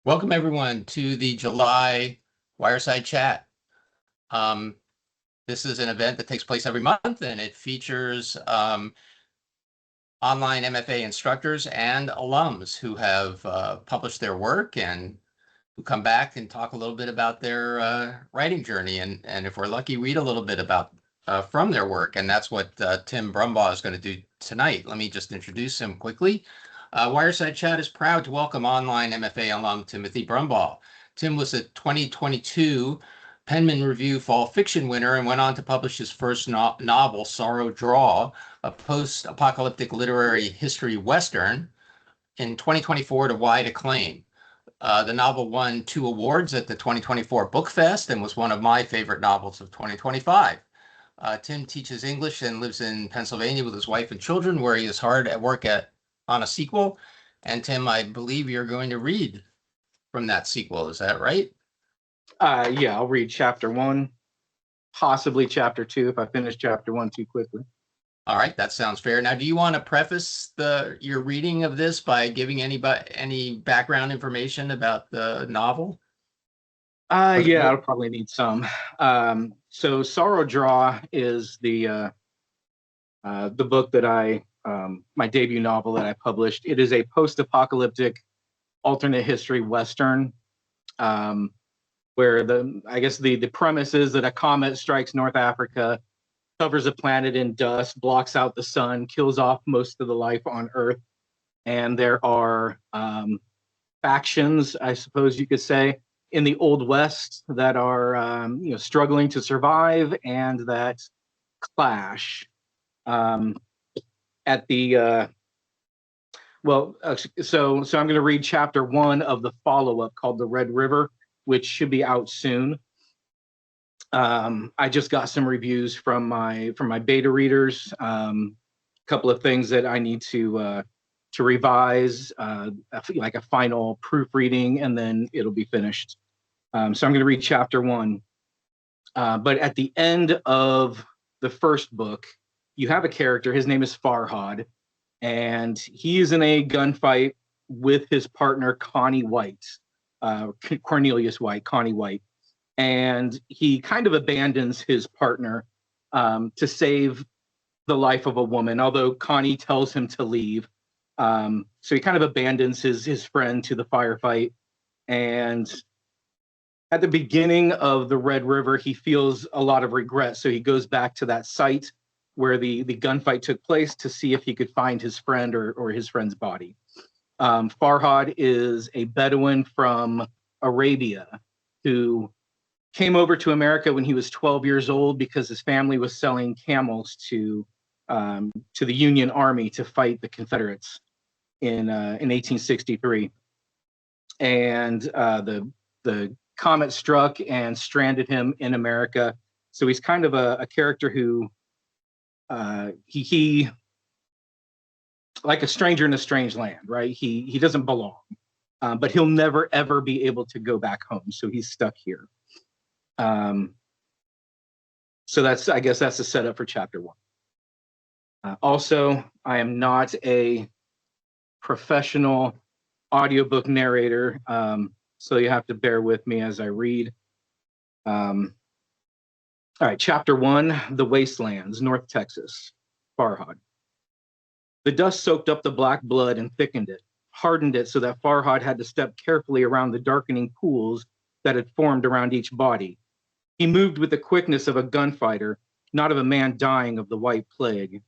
Welcome everyone to the July Wireside Chat. This is an event that takes place every month, and it features online MFA instructors and alums who have published their work and who come back and talk a little bit about their writing journey, and if we're lucky, read a little bit about from their work. And that's what Tim Brumbaugh is going to do tonight. Let me just introduce him quickly. Wireside Chat is proud to welcome Online MFA alum Timothy Brumbaugh. Tim was a 2022 Penmen Review Fall Fiction winner and went on to publish his first novel, Sorrow Draw, a post-apocalyptic literary history Western, in 2024 to wide acclaim. The novel won 2 awards at the 2024 Book Fest and was one of my favorite novels of 2025. Tim teaches English and lives in Pennsylvania with his wife and children, where he is hard at work on a sequel. And Tim, I believe you're going to read from that sequel. Is that right? Yeah, I'll read chapter 1, possibly chapter 2 if I finish chapter 1 too quickly. All right, that sounds fair. Now, do you want to preface your reading of this by giving any background information about the novel? Yeah, I'll probably need some. So Sorrow Draw is the book that my debut novel that I published. It is a post-apocalyptic alternate history Western, where the premise is that a comet strikes North Africa, covers a planet in dust, blocks out the sun, kills off most of the life on Earth, and there are factions, I suppose you could say, in the Old West that are struggling to survive and that clash. So I'm going to read chapter 1 of the follow-up called The Red River, which should be out soon. I just got some reviews from my beta readers. A couple of things that I need to revise, like a final proofreading, and then it'll be finished. So I'm going to read chapter 1. But at the end of the first book, you have a character. His name is Farhad, and he's in a gunfight with his partner Connie White, Cornelius White, Connie White. And he kind of abandons his partner to save the life of a woman, although Connie tells him to leave. So he kind of abandons his friend to the firefight. And at the beginning of the Red River, he feels a lot of regret. So he goes back to that site where the gunfight took place to see if he could find his friend or his friend's body. Farhad is a Bedouin from Arabia who came over to America when he was 12 years old because his family was selling camels to the Union Army to fight the Confederates in 1863. And the comet struck and stranded him in America. So he's kind of a character who he like a stranger in a strange land, right? He doesn't belong, but he'll never ever be able to go back home. So he's stuck here. So I guess that's the setup for chapter 1. Also, I am not a professional audiobook narrator, so you have to bear with me as I read. All right, chapter 1, The Wastelands, North Texas, Farhad. The dust soaked up the black blood and thickened it, hardened it so that Farhad had to step carefully around the darkening pools that had formed around each body. He moved with the quickness of a gunfighter, not of a man dying of the white plague.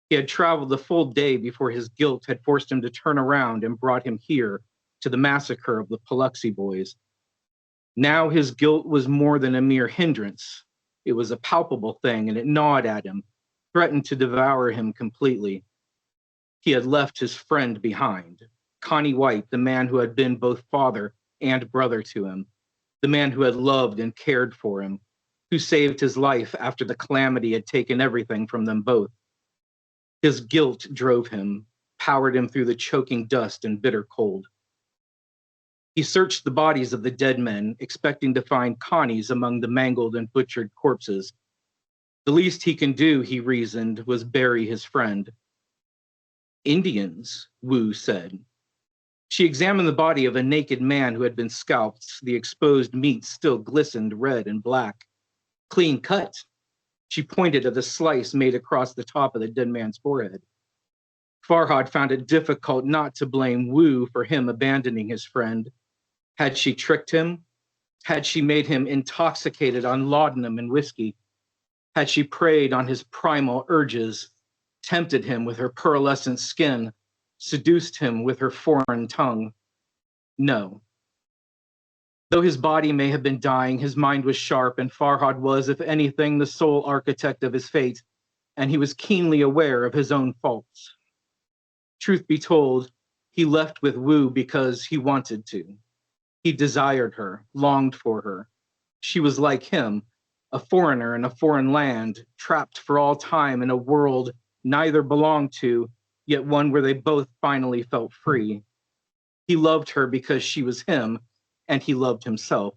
He had traveled the full day before his guilt had forced him to turn around and brought him here to the massacre of the Paluxy boys. Now his guilt was more than a mere hindrance. It was a palpable thing, and it gnawed at him, threatened to devour him completely. He had left his friend behind, Connie White, the man who had been both father and brother to him, the man who had loved and cared for him, who saved his life after the calamity had taken everything from them both. His guilt drove him, powered him through the choking dust and bitter cold. He searched the bodies of the dead men, expecting to find Connie's among the mangled and butchered corpses. The least he can do, he reasoned, was bury his friend. Indians, Wu said. She examined the body of a naked man who had been scalped. The exposed meat still glistened red and black. Clean cut. She pointed at the slice made across the top of the dead man's forehead. Farhad found it difficult not to blame Wu for him abandoning his friend. Had she tricked him? Had she made him intoxicated on laudanum and whiskey? Had she preyed on his primal urges, tempted him with her pearlescent skin, seduced him with her foreign tongue? No. Though his body may have been dying, his mind was sharp, and Farhad was, if anything, the sole architect of his fate, and he was keenly aware of his own faults. Truth be told, he left with Wu because he wanted to. He desired her, longed for her. She was like him, a foreigner in a foreign land, trapped for all time in a world neither belonged to, yet one where they both finally felt free. He loved her because she was him, and he loved himself.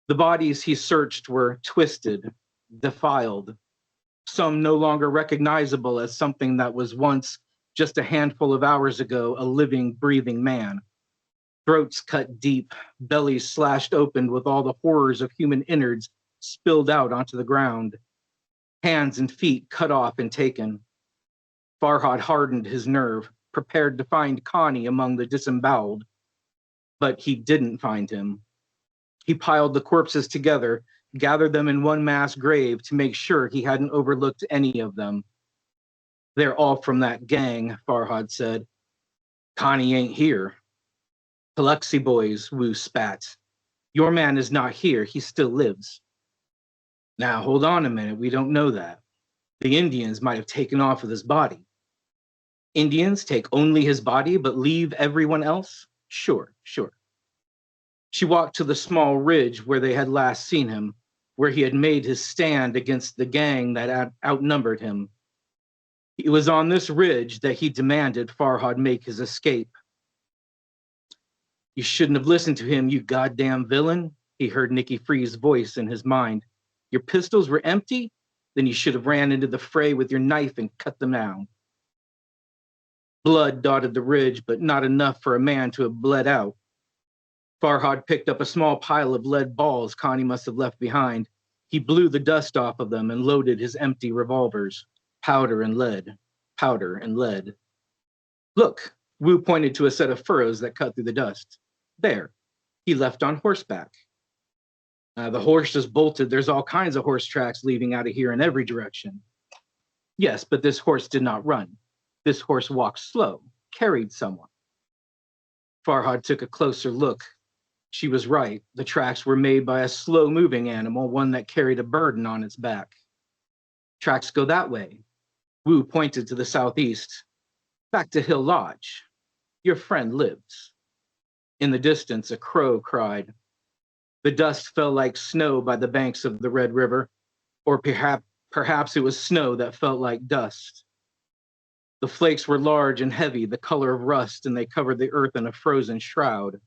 The bodies he searched were twisted, defiled, some no longer recognizable as something that was once, just a handful of hours ago, a living, breathing man. Throats cut deep, bellies slashed open with all the horrors of human innards spilled out onto the ground. Hands and feet cut off and taken. Farhad hardened his nerve, prepared to find Connie among the disemboweled. But he didn't find him. He piled the corpses together, gathered them in one mass grave to make sure he hadn't overlooked any of them. They're all from that gang, Farhad said. Connie ain't here. Biloxi boys, Wu spat. Your man is not here, he still lives. Now, hold on a minute, we don't know that. The Indians might have taken off with his body. Indians take only his body, but leave everyone else? Sure. She walked to the small ridge where they had last seen him, where he had made his stand against the gang that outnumbered him. It was on this ridge that he demanded Farhad make his escape. You shouldn't have listened to him, you goddamn villain, he heard Nikki Free's voice in his mind. Your pistols were empty? Then you should have ran into the fray with your knife and cut them down. Blood dotted the ridge, but not enough for a man to have bled out. Farhad picked up a small pile of lead balls Connie must have left behind. He blew the dust off of them and loaded his empty revolvers. Powder and lead. Look, Wu pointed to a set of furrows that cut through the dust. There, he left on horseback. The horse just bolted. There's all kinds of horse tracks leaving out of here in every direction. Yes, but this horse did not run. This horse walked slow, carried someone. Farhad took a closer look. She was right. The tracks were made by a slow-moving animal, one that carried a burden on its back. Tracks go that way. Wu pointed to the southeast. Back to Hill Lodge. Your friend lives. In the distance, a crow cried. The dust fell like snow by the banks of the Red River, or perhaps it was snow that felt like dust. The flakes were large and heavy, the color of rust, and they covered the earth in a frozen shroud.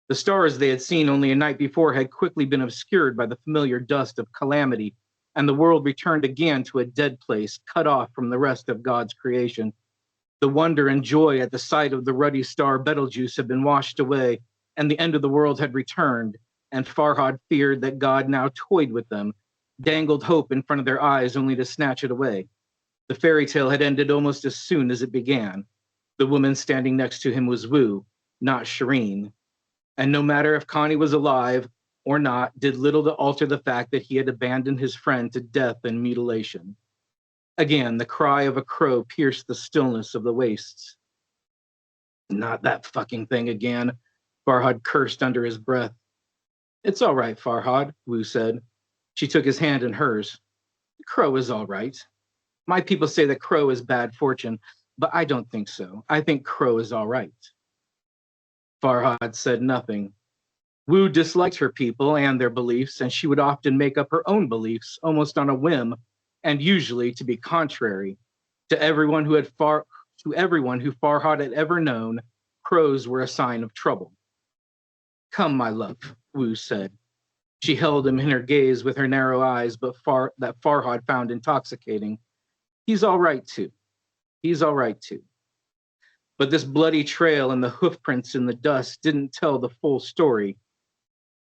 The stars they had seen only a night before had quickly been obscured by the familiar dust of calamity, and the world returned again to a dead place, cut off from the rest of God's creation. The wonder and joy at the sight of the ruddy star Betelgeuse had been washed away, and the end of the world had returned, and Farhad feared that God now toyed with them, dangled hope in front of their eyes only to snatch it away. The fairy tale had ended almost as soon as it began. The woman standing next to him was Wu, not Shireen. And no matter if Connie was alive or not, did little to alter the fact that he had abandoned his friend to death and mutilation. Again, the cry of a crow pierced the stillness of the wastes. Not that fucking thing again, Farhad cursed under his breath. It's all right, Farhad, Wu said. She took his hand in hers. Crow is all right. My people say that Crow is bad fortune, but I don't think so. I think Crow is all right. Farhad said nothing. Wu disliked her people and their beliefs, and she would often make up her own beliefs, almost on a whim, and usually to be contrary. To everyone who Farhad had ever known, crows were a sign of trouble. Come, my love, Wu said. She held him in her gaze with her narrow eyes, but that Farhad found intoxicating. He's all right too. But this bloody trail and the hoof prints in the dust didn't tell the full story.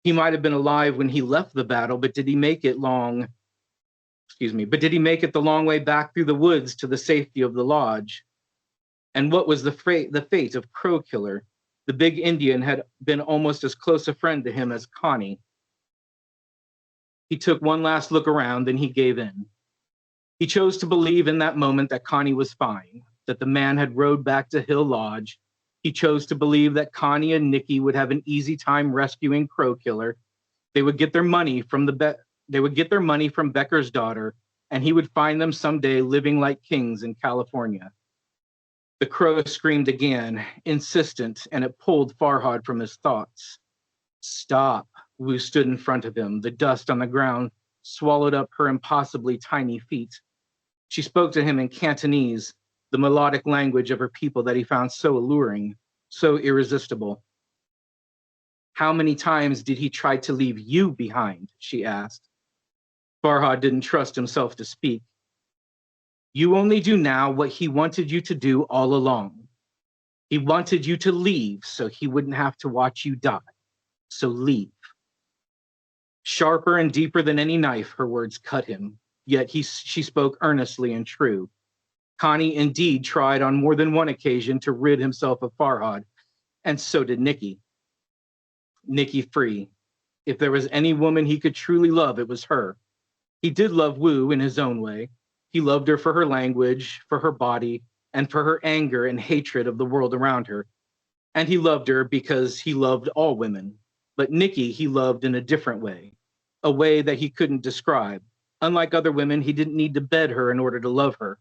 He might have been alive when he left the battle, but did he make it the long way back through the woods to the safety of the lodge? And what was the fate of Crow Killer? The big Indian had been almost as close a friend to him as Connie. He took one last look around, then he gave in. He chose to believe in that moment that Connie was fine, that the man had rode back to Hill Lodge. He chose to believe that Connie and Nikki would have an easy time rescuing Crow Killer. They would get their money from Becker's daughter, and he would find them someday living like kings in California. The crow screamed again, insistent, and it pulled Farhad from his thoughts. Stop. Wu stood in front of him. The dust on the ground swallowed up her impossibly tiny feet. She spoke to him in Cantonese, the melodic language of her people that he found so alluring, so irresistible. How many times did he try to leave you behind? She asked. Farhad didn't trust himself to speak. You only do now what he wanted you to do all along. He wanted you to leave so he wouldn't have to watch you die. So leave. Sharper and deeper than any knife, her words cut him, yet she spoke earnestly and true. Connie indeed tried on more than one occasion to rid himself of Farhad, and so did Nikki. Nikki free. If there was any woman he could truly love, it was her. He did love Wu in his own way. He loved her for her language, for her body, and for her anger and hatred of the world around her. And he loved her because he loved all women. But Nikki he loved in a different way, a way that he couldn't describe. Unlike other women, he didn't need to bed her in order to love her.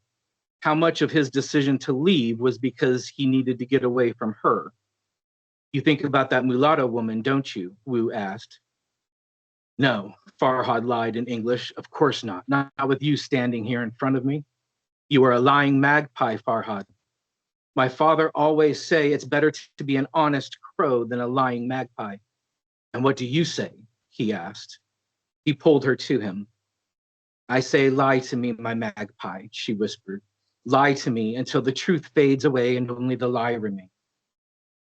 How much of his decision to leave was because he needed to get away from her? You think about that mulatto woman, don't you? Wu asked. No, Farhad lied in English. Of course not. Not with you standing here in front of me. You are a lying magpie, Farhad. My father always say it's better to be an honest crow than a lying magpie. And what do you say? He asked. He pulled her to him. I say, lie to me, my magpie, she whispered. Lie to me until the truth fades away and only the lie remains.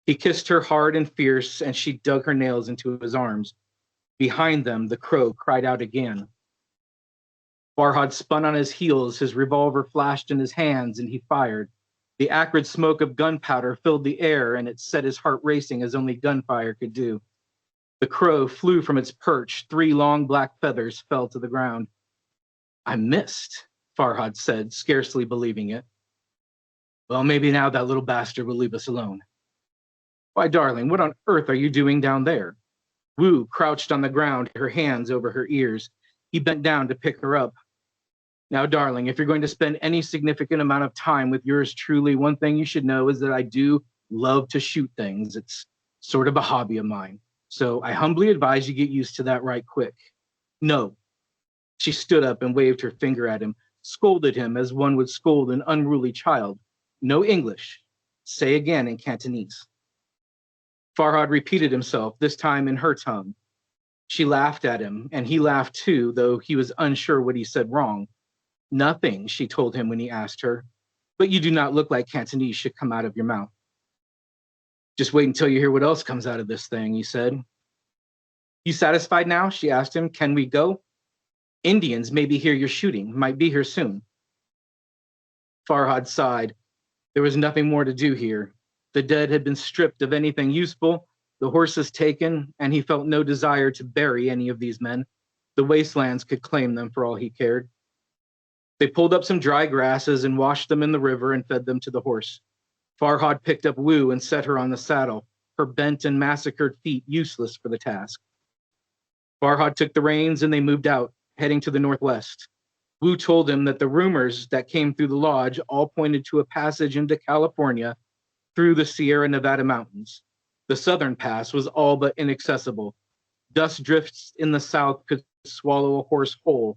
He kissed her hard and fierce, and she dug her nails into his arms. Behind them, the crow cried out again. Farhad spun on his heels, his revolver flashed in his hands, and he fired. The acrid smoke of gunpowder filled the air, and it set his heart racing as only gunfire could do. The crow flew from its perch. 3 long black feathers fell to the ground. I missed, Farhad said, scarcely believing it. Well, maybe now that little bastard will leave us alone. Why, darling, what on earth are you doing down there? Wu crouched on the ground, her hands over her ears. He bent down to pick her up. Now, darling, if you're going to spend any significant amount of time with yours truly, one thing you should know is that I do love to shoot things. It's sort of a hobby of mine. So I humbly advise you get used to that right quick. No. She stood up and waved her finger at him, scolded him as one would scold an unruly child. No English. Say again in Cantonese. Farhad repeated himself, this time in her tongue. She laughed at him, and he laughed too, though he was unsure what he said wrong. Nothing, she told him when he asked her, but you do not look like Cantonese should come out of your mouth. Just wait until you hear what else comes out of this thing, he said. You satisfied now? She asked him. Can we go? Indians may be here you're shooting, might be here soon. Farhad sighed. There was nothing more to do here. The dead had been stripped of anything useful, the horses taken, and he felt no desire to bury any of these men. The wastelands could claim them for all he cared. They pulled up some dry grasses and washed them in the river and fed them to the horse. Farhad picked up Wu and set her on the saddle, her bent and massacred feet useless for the task. Farhad took the reins and they moved out, heading to the northwest. Wu told him that the rumors that came through the lodge all pointed to a passage into California through the Sierra Nevada mountains. The southern pass was all but inaccessible. Dust drifts in the south could swallow a horse whole.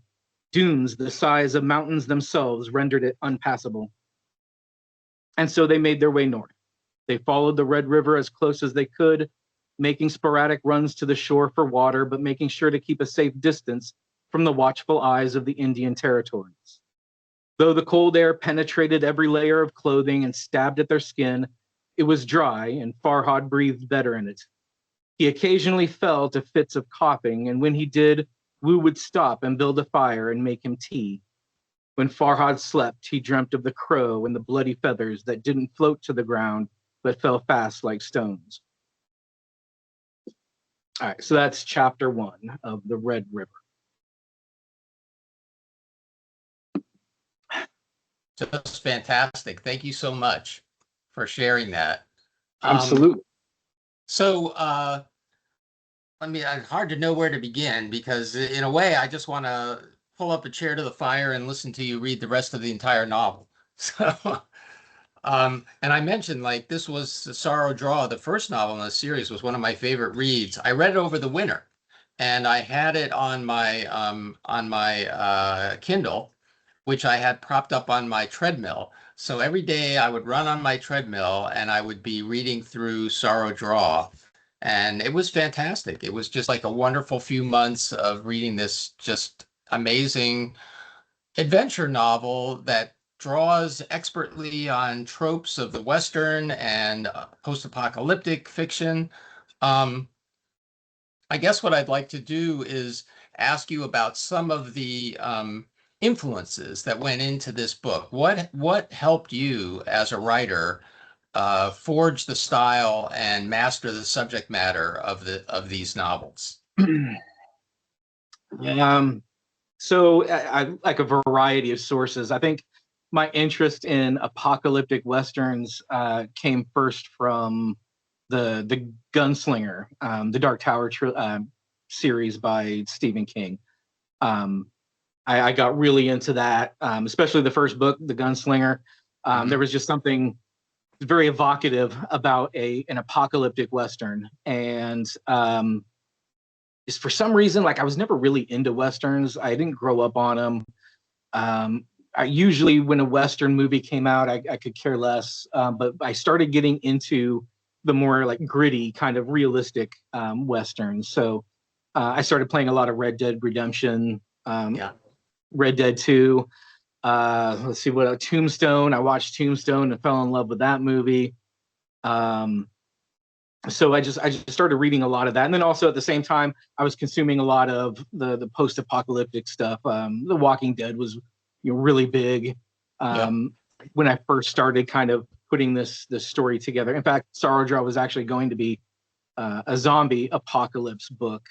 Dunes the size of mountains themselves rendered it unpassable. And so they made their way north. They followed the Red River as close as they could, making sporadic runs to the shore for water, but making sure to keep a safe distance from the watchful eyes of the Indian territories. Though the cold air penetrated every layer of clothing and stabbed at their skin, It was dry, and Farhad breathed better in it. He occasionally fell to fits of coughing, and when he did, Wu would stop and build a fire and make him tea. When Farhad slept, he dreamt of the crow and the bloody feathers that didn't float to the ground, but fell fast like stones. All right, so that's chapter 1 of The Red River. Just fantastic. Thank you so much for sharing that. Absolutely. So, I mean, it's hard to know where to begin because, in a way, I just want to pull up a chair to the fire and listen to you read the rest of the entire novel. So, and I mentioned, like, this was Sorrow Draw, the first novel in the series, was one of my favorite reads. I read it over the winter, and I had it on my Kindle, which I had propped up on my treadmill. So every day I would run on my treadmill and I would be reading through Sorrow Draw. And it was fantastic. It was just like a wonderful few months of reading this just amazing adventure novel that draws expertly on tropes of the Western and post-apocalyptic fiction. Um, I guess what I'd like to do is ask you about some of the influences that went into this book. What helped you as a writer forge the style and master the subject matter of these novels? So I like a variety of sources. I think my interest in apocalyptic westerns came first from the Gunslinger, the Dark Tower series by Stephen King. I got really into that, especially the first book, The Gunslinger. There was just something very evocative about an apocalyptic western, and just for some reason, like I was never really into westerns. I didn't grow up on them. I usually, when a western movie came out, I could care less. But I started getting into the more like gritty, kind of realistic westerns. So I started playing a lot of Red Dead Redemption, Red Dead 2. Let's see what Tombstone. I watched Tombstone and fell in love with that movie. So I just started reading a lot of that, and then also at the same time I was consuming a lot of the post-apocalyptic stuff. The Walking Dead was really big when I first started kind of putting this story together. In fact, Sorrow Draw was actually going to be a zombie apocalypse book,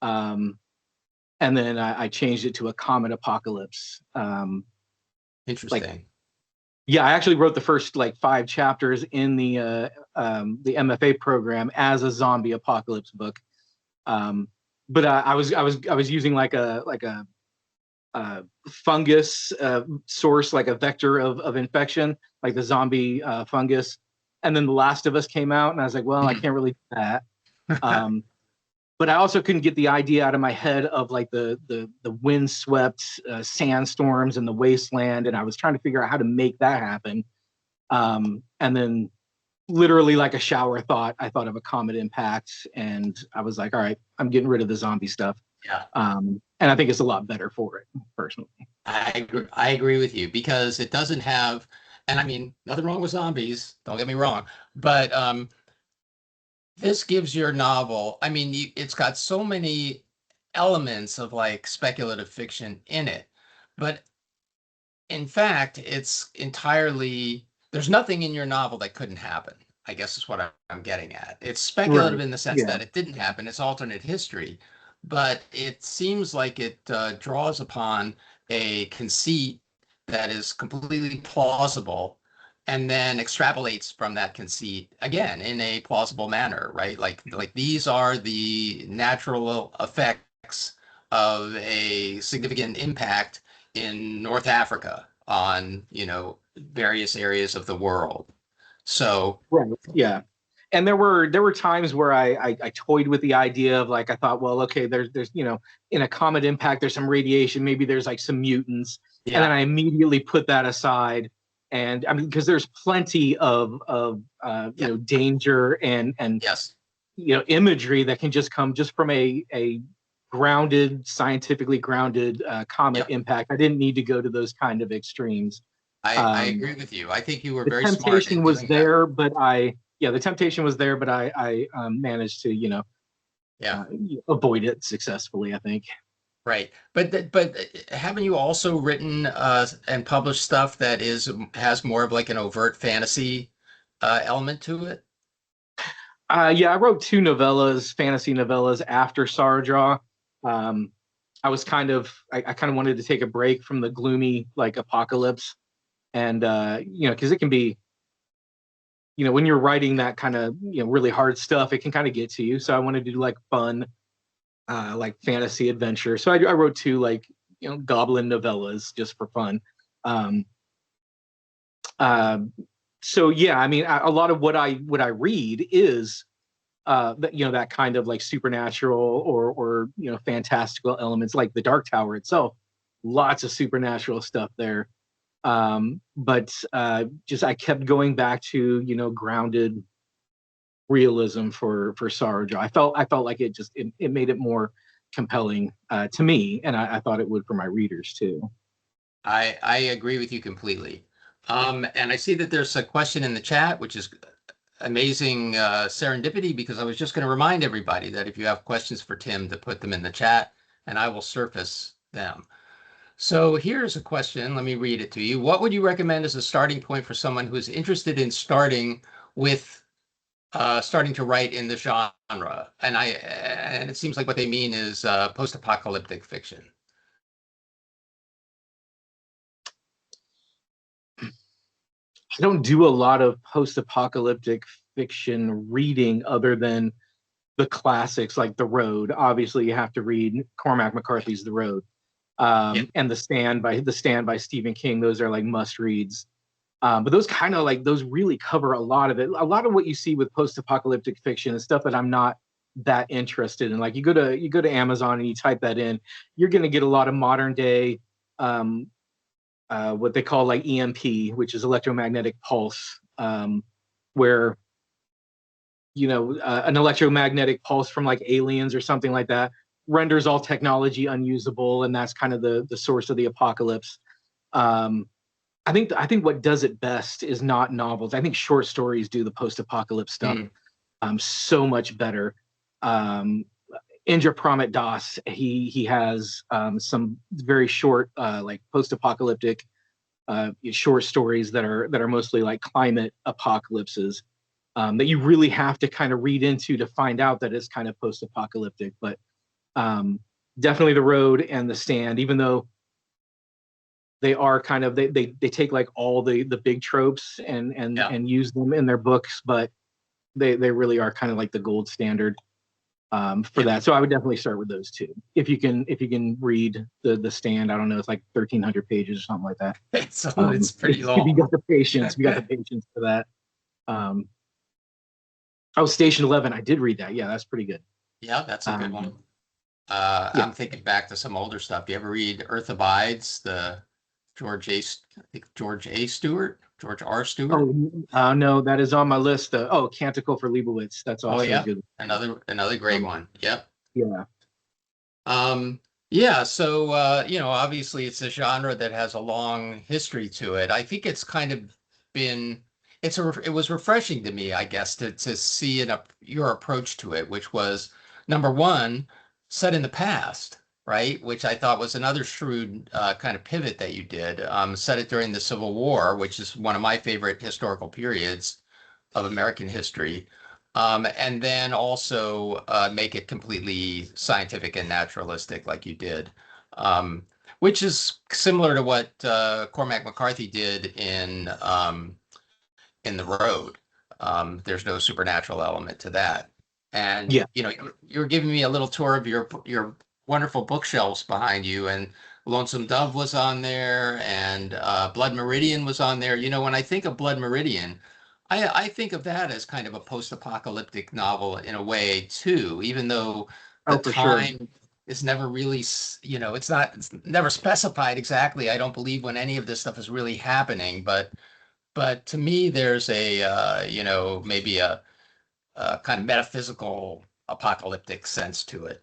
and then I changed it to a comet apocalypse. Interesting. Yeah, I actually wrote the first like 5 chapters in the MFA program as a zombie apocalypse book. But I was using like a fungus source, like a vector of infection, like the zombie fungus. And then The Last of Us came out, and I was like, well, I can't really do that. But I also couldn't get the idea out of my head of like the windswept sandstorms and the wasteland, and I was trying to figure out how to make that happen. And then, literally like a shower thought, I thought of a comet impact, and I was like, all right, I'm getting rid of the zombie stuff. Yeah. And I think it's a lot better for it, personally. I agree with you because it doesn't have, and I mean, nothing wrong with zombies, don't get me wrong, but this gives your novel, I mean, it's got so many elements of like speculative fiction in it, but in fact, it's entirely, there's nothing in your novel that couldn't happen, I guess is what I'm getting at. It's speculative in the sense that it didn't happen, it's alternate history, but it seems like it draws upon a conceit that is completely plausible and then extrapolates from that conceit again in a plausible manner, right? Like these are the natural effects of a significant impact in North Africa on, various areas of the world. So yeah. And there were times where I toyed with the idea of like, I thought, well, okay, there's in a comet impact, there's some radiation, maybe there's like some mutants, and then I immediately put that aside. And I mean, because there's plenty of danger and yes, imagery that can just come just from a grounded, scientifically grounded comet impact. I didn't need to go to those kind of extremes. I agree with you. I think you were The very smart temptation in was doing that. there, but the temptation was there, but I managed to, Yeah. avoid it successfully, I think. Right. But haven't you also written and published stuff that has more of like an overt fantasy element to it? Yeah, I wrote two novellas, fantasy novellas after Sarjaw. Um, I kind of wanted to take a break from the gloomy like apocalypse, and because it can be, when you're writing that kind of really hard stuff, it can kind of get to you. So I wanted to do like fun, like fantasy adventure. So I wrote two like goblin novellas just for fun. Um, uh, so yeah, I mean, a lot of what I read is that kind of like supernatural or fantastical elements, like the Dark Tower itself. Lots of supernatural stuff there. But just I kept going back to grounded realism for Sarge. I felt like it made it more compelling to me, and I thought it would for my readers too. I agree with you completely. And I see that there's a question in the chat, which is amazing serendipity, because I was just going to remind everybody that if you have questions for Tim, to put them in the chat and I will surface them. So here's a question. Let me read it to you. What would you recommend as a starting point for someone who is interested in starting to write in the genre? And it seems like what they mean is post-apocalyptic fiction. I don't do a lot of post-apocalyptic fiction reading other than the classics like The Road. Obviously, you have to read Cormac McCarthy's The Road, Yeah. and The Stand by Stephen King. Those are like must reads. But those kind of like those really cover a lot of it. A lot of what you see with post-apocalyptic fiction is stuff that I'm not that interested in. Like you go to Amazon and you type that in, you're going to get a lot of modern day, um, what they call like EMP, which is electromagnetic pulse, where an electromagnetic pulse from like aliens or something like that renders all technology unusable, and that's kind of the source of the apocalypse. Um, I think what does it best is not novels. I think short stories do the post-apocalypse stuff Mm. so much better. Um, Indra Pramit Das, he has some very short, like post-apocalyptic short stories that are mostly like climate apocalypses, that you really have to kind of read into to find out that it's kind of post-apocalyptic. But um, definitely The Road and The Stand, even though they are kind of they take like all the big tropes and Yeah. use them in their books, but they really are kind of like the gold standard for Yeah. that. So I would definitely start with those two. If you can read the Stand. I don't know, it's like 1,300 pages or something like that. So it's pretty If you long. got the patience, for that. Um, oh, Station 11, I did read that. Yeah, that's pretty good. Yeah, that's a good one. Um, yeah. I'm thinking back to some older stuff. You ever read Earth Abides, the I think George A. Stewart, George R. Stewart? Oh, no, that is on my list. Canticle for Leibowitz. That's Oh also a yeah, good. another great Um, one. Yep. yeah. Yeah, so obviously it's a genre that has a long history to it. I think it's kind of been it was refreshing to me, I guess, to see your approach to it, which was number one, set in the past, right? Which I thought was another shrewd kind of pivot that you did. Set it during the Civil War, which is one of my favorite historical periods of American history. And then also make it completely scientific and naturalistic, like you did, which is similar to what Cormac McCarthy did in The Road. There's no supernatural element to that. And Yeah. you're giving me a little tour of your wonderful bookshelves behind you, and Lonesome Dove was on there, and Blood Meridian was on there. When I think of Blood Meridian, I think of that as kind of a post-apocalyptic novel in a way too, even though the Oh, for sure. time is never really, it's never specified exactly. I don't believe when any of this stuff is really happening, but to me, there's maybe a kind of metaphysical apocalyptic sense to it.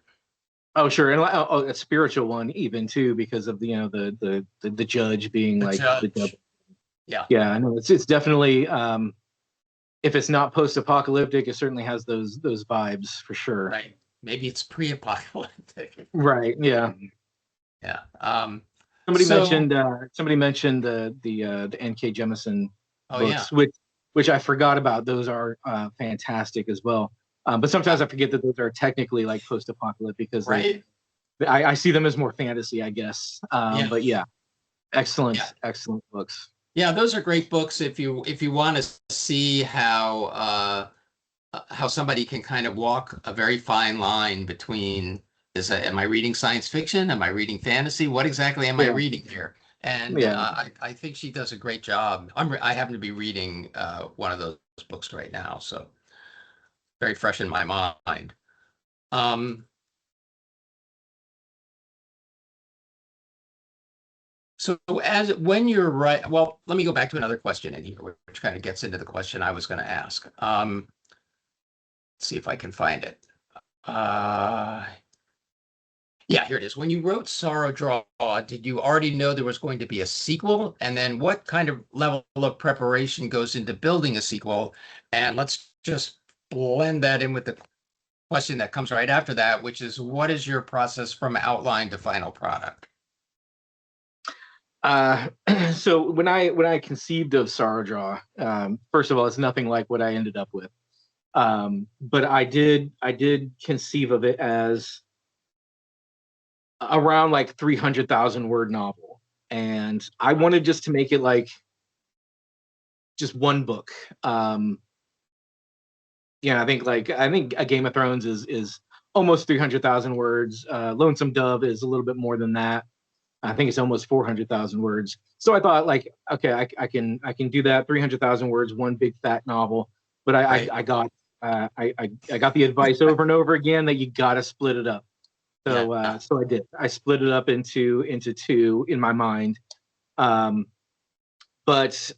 Oh, sure, and a spiritual one even too, because of the judge being The like the devil. Judge. Yeah. Yeah, I know it's definitely if it's not post-apocalyptic, it certainly has those vibes for sure. Right. Maybe it's pre-apocalyptic. Right. Yeah. Yeah. Somebody So, mentioned the N.K. Jemisin oh yeah, books, which I forgot about. Those are fantastic as well. But sometimes I forget that those are technically like post-apocalyptic because right. I see them as more fantasy, I guess. Yeah. But yeah, Yeah. excellent books. Yeah. Those are great books if you want to see how somebody can kind of walk a very fine line between am I reading science fiction? Am I reading fantasy? What exactly am I Yeah, reading here? And yeah. I think she does a great job. I happen to be reading one of those books right now, so very fresh in my mind. Um, so as when you're right, well, let me go back to another question in here, which kind of gets into the question I was going to ask. See if I can find it. Uh, Yeah, here it is. When you wrote Sorrow Draw, did you already know there was going to be a sequel? And then what kind of level of preparation goes into building a sequel? And let's just blend that in with the question that comes right after that, which is what is your process from outline to final product? Uh, so when I conceived of Sorrow Draw, first of all, it's nothing like what I ended up with. But I did conceive of it as around like 300,000 word novel, and I wanted just to make it like just one book. Yeah, I think a Game of Thrones is almost 300,000 words. Lonesome Dove is a little bit more than that. I think it's almost 400,000 words. So I thought, like, okay, I can do that. 300,000 words, one big fat novel. But Right. I got the advice over and over again that you got to split it up. Yeah. So I did. I split it up into two in my mind. Um, but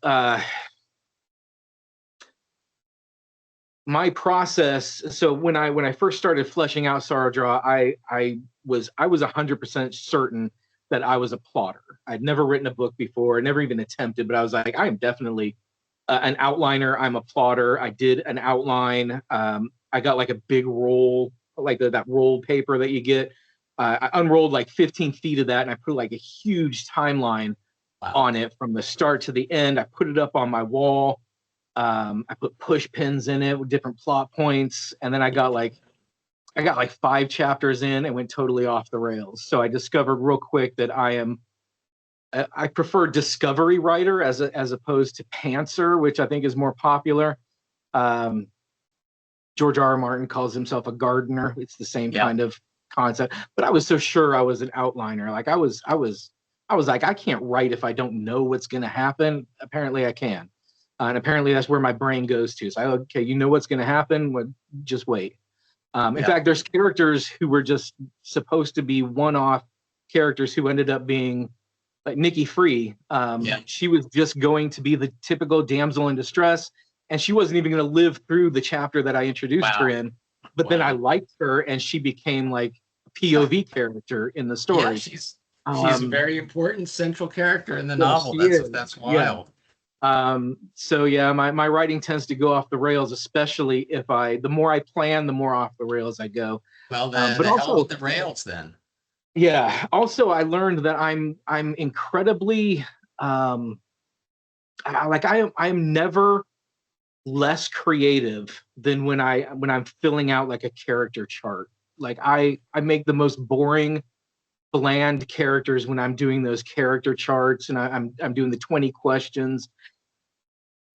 my process. So when I first started fleshing out Sorrow Draw, I was 100% certain that I was a plotter. I'd never written a book before, never even attempted, but I was like, I am definitely an outliner. I'm a plotter. I did an outline. I got like a big roll, like that roll paper that you get. I unrolled like 15 feet of that, and I put like a huge timeline Wow. on it from the start to the end. I put it up on my wall. I put push pins in it with different plot points, and then I got like 5 chapters in and went totally off the rails. So I discovered real quick that I prefer discovery writer as opposed to pantser, which I think is more popular. Um, George R. R. Martin calls himself a gardener. It's the same Yeah. kind of concept. But I was so sure I was an outliner. Like I was like, I can't write if I don't know what's going to happen. Apparently, I can, and apparently that's where my brain goes to. So okay, you know what's going to happen. Well, just wait. In Yeah. fact, there's characters who were just supposed to be one-off characters who ended up being like Nikki Free. Yeah. She was just going to be the typical damsel in distress, and she wasn't even going to live through the chapter that I introduced her Wow. in. But then I Wow. liked her, and she became like a POV character in the Yeah, story. she's a Um, very important central character in the yeah, novel. she That's is. Yeah. wild. So yeah, my writing tends to go off the rails, especially if the more I plan, the more off the rails I go. Well, But the hell with also, the rails then. yeah, also I learned that I'm incredibly um I'm never less creative than when I'm filling out like a character chart. Like I make the most boring, bland characters when I'm doing those character charts, and I'm doing the 20 questions.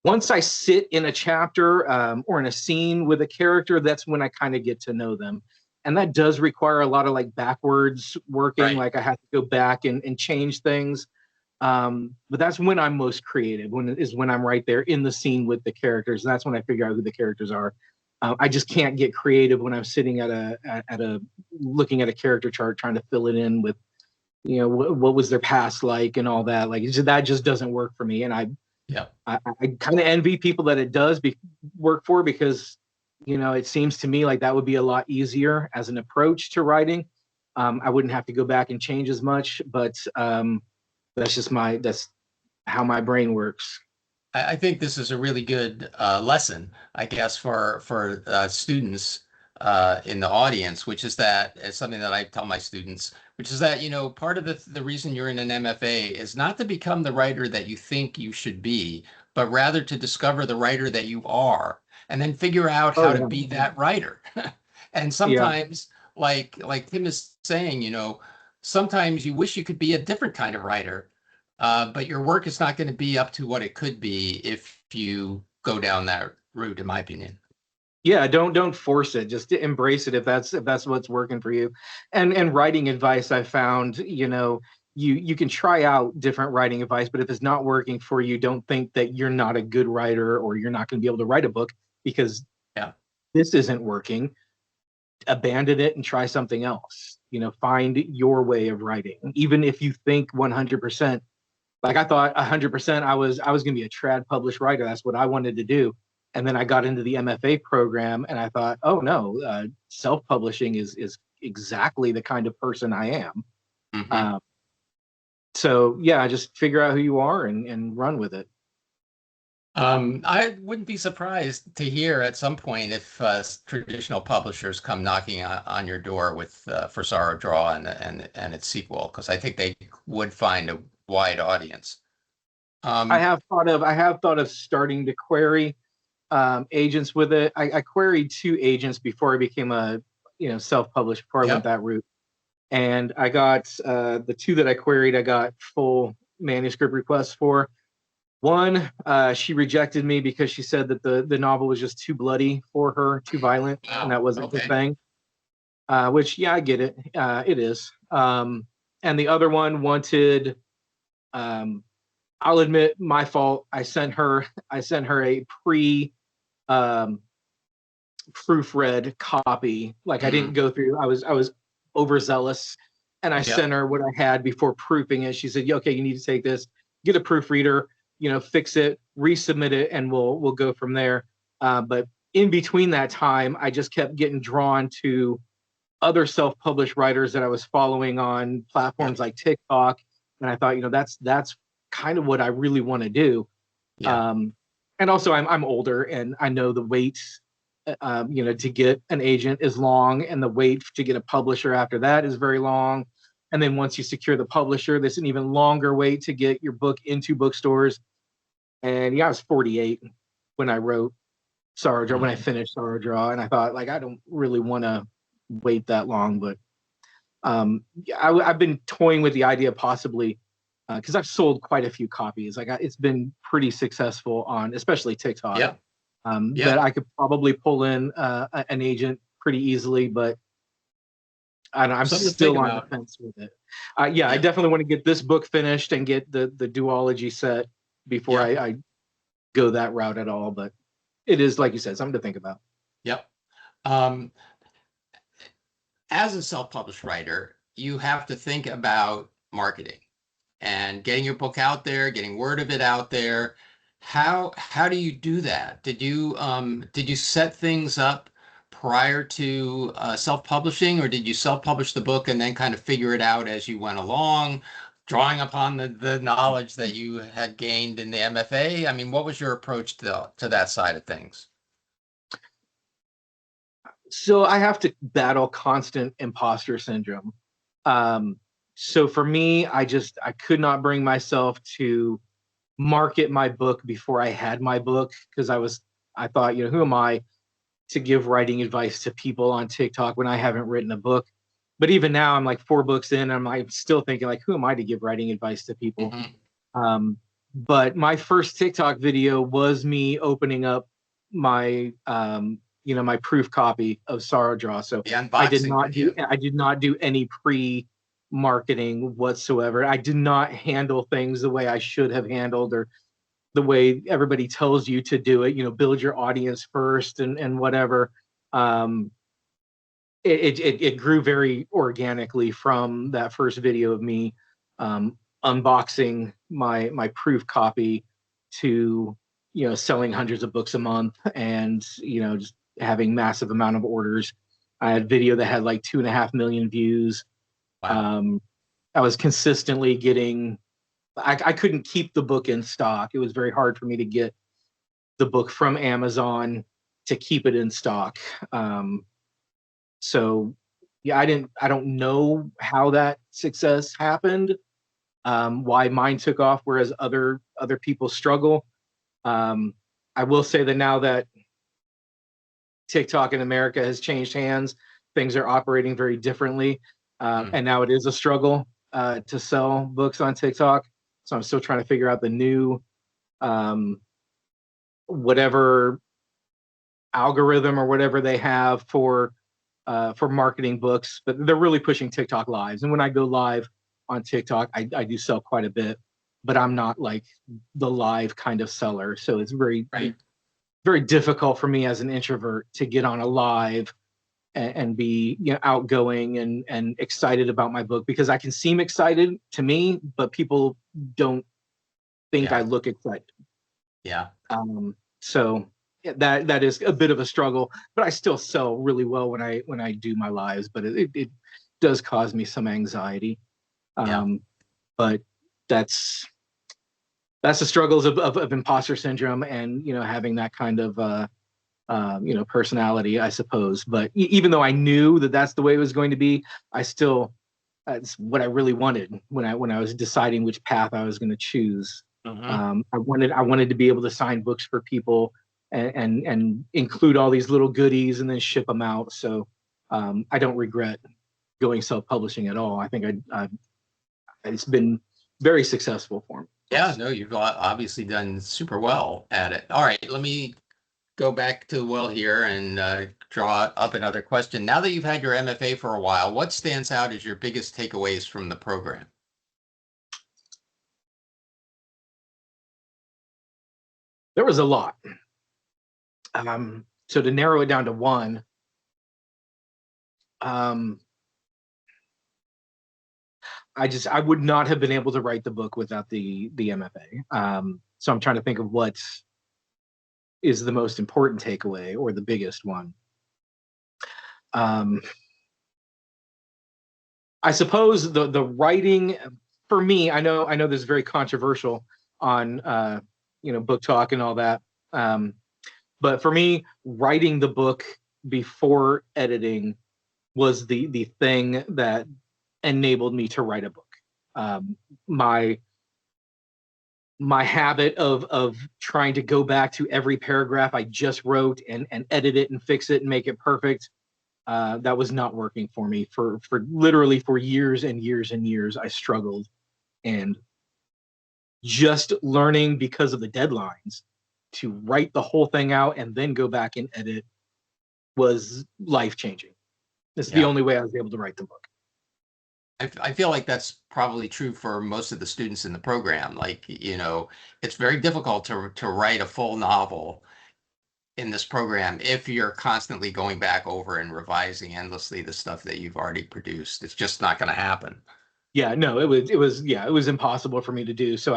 Once I sit in a chapter or in a scene with a character, that's when I kind of get to know them. And that does require a lot of like backwards working. Right. Like I have to go back and change things. But that's when I'm most creative, when I'm right there in the scene with the characters. That's when I figure out who the characters are. I just can't get creative when I'm sitting at a looking at a character chart trying to fill it in with what was their past like and all that. Like that just doesn't work for me. And Yeah. I kind of envy people that it does work for, because it seems to me like that would be a lot easier as an approach to writing. I wouldn't have to go back and change as much, but that's how my brain works. I think this is a really good lesson, I guess, for students in the audience, which is that it's something that I tell my students, which is that, part of the reason you're in an MFA is not to become the writer that you think you should be, but rather to discover the writer that you are, and then figure out Oh how to yeah, be that writer. And yeah, sometimes, like Tim is saying, sometimes you wish you could be a different kind of writer, but your work is not going to be up to what it could be if you go down that route, in my opinion. yeah. Don't force it. Just embrace it if that's what's working for you. And writing advice, I found, you can try out different writing advice, but if it's not working for you, don't think that you're not a good writer or you're not going to be able to write a book because Yeah. this isn't working. Abandon it and try something else. Find your way of writing, even if you think 100%. Like I thought 100% I was going to be a trad published writer. That's what I wanted to do. And then I got into the MFA program and I thought, oh no, self-publishing is exactly the kind of person I am. Hmm. Uh, so yeah, just figure out who you are and run with it. I wouldn't be surprised to hear at some point if traditional publishers come knocking on your door with For Sorrow Draw and its sequel, because I think they would find a wide audience. I Um, have thought of starting to query agents with it. I queried two agents before I became a self-published before I went yep. that route. And I got the two that I queried, I got full manuscript requests for. One, she rejected me because she said that the novel was just too bloody for her, too violent, and Wow. that wasn't her Okay. thing. Which, yeah, I get it. It is. And the other one wanted, um, I'll admit, my fault. I sent her a um, proofread copy. Like I didn't Mm, go through. I was overzealous, and I yep. sent her what I had before proofing it. She said, yeah, "Okay, you need to take this, get a proofreader, fix it, resubmit it, and we'll go from there." But in between that time, I just kept getting drawn to other self-published writers that I was following on platforms Yep. like TikTok, and I thought, that's kind of what I really want to do. Yeah. Um, and also, I'm older, and I know the wait, to get an agent is long, and the wait to get a publisher after that is very long. And then once you secure the publisher, there's an even longer wait to get your book into bookstores. And yeah, I was 48 when I wrote Sorrow Draw, when I Mhm. finished Sorrow Draw, and I thought, like, I don't really want to wait that long. But I've been toying with the idea of possibly, because I've sold quite a few copies. Like it's been pretty successful on, especially TikTok. Yep. That Yep. I could probably pull in an agent pretty easily, but I'm Something to think still on the about. fence with it. Yeah, I Yep. definitely want to get this book finished and get the duology set before Yep. I go that route at all. But it is, like you said, something to think about. Yep. Um, as a self-published writer, you have to think about marketing and getting your book out there, getting word of it out there. How do you do that? Did you set things up prior to self-publishing, or did you self-publish the book and then kind of figure it out as you went along, drawing upon the knowledge that you had gained in the MFA? I mean, what was your approach to that side of things? So I have to battle constant imposter syndrome. Um, so for me, I could not bring myself to market my book before I had my book because I thought, who am I to give writing advice to people on TikTok when I haven't written a book? But even now, I'm like 4 books in, and I'm like still thinking like, who am I to give writing advice to people? Hmm. Um, but my first TikTok video was me opening up my my proof copy of Sorrow Draw. So The unboxing video. I did not do any pre marketing whatsoever. I did not handle things the way I should have handled or the way everybody tells you to do it. Build your audience first and whatever. Um, it grew very organically from that first video of me unboxing my proof copy to selling hundreds of books a month and just having massive amount of orders. I had video that had like 2.5 million views. Wow. um, I was consistently getting I couldn't keep the book in stock. It was very hard for me to get the book from Amazon to keep it in stock. So yeah, I don't know how that success happened, why mine took off, whereas other people struggle. I will say that now that TikTok in America has changed hands, things are operating very differently. And now it is a struggle to sell books on TikTok. So I'm still trying to figure out the new whatever algorithm or whatever they have for marketing books, but they're really pushing TikTok lives. And when I go live on TikTok, I do sell quite a bit, but I'm not like the live kind of seller. So it's very difficult for me as an introvert to get on a live and be outgoing and excited about my book, because I can seem excited to me, but people don't think I look excited. Yeah. So that is a bit of a struggle, but I still sell really well when I do my lives, but it does cause me some anxiety. But that's the struggles of imposter syndrome and having that kind of personality, I suppose. But even though I knew that that's the way it was going to be, I still, that's what I really wanted when I was deciding which path I was going to choose. I wanted to be able to sign books for people and include all these little goodies and then ship them out. So I don't regret going self-publishing at all. I think it's been very successful for me. Yeah, no, you've obviously done super well at it. All right, let me go back to Will here and draw up another question. Now that you've had your MFA for a while, what stands out as your biggest takeaways from the program? There was a lot. So to narrow it down to one, I would not have been able to write the book without the MFA. So I'm trying to think of what is the most important takeaway or the biggest one. I suppose the writing for me, I know this is very controversial on book talk and all that. But for me, writing the book before editing was the thing that enabled me to write a book. My habit of trying to go back to every paragraph I just wrote and edit it and fix it and make it perfect, that was not working for me for literally for years and years and years. I struggled, and just learning because of the deadlines to write the whole thing out and then go back and edit was life-changing. It's the only way I was able to write the book. I feel like that's probably true for most of the students in the program. Like, it's very difficult to write a full novel in this program if you're constantly going back over and revising endlessly the stuff that you've already produced. It's just not going to happen. Yeah, no, it was impossible for me to do. So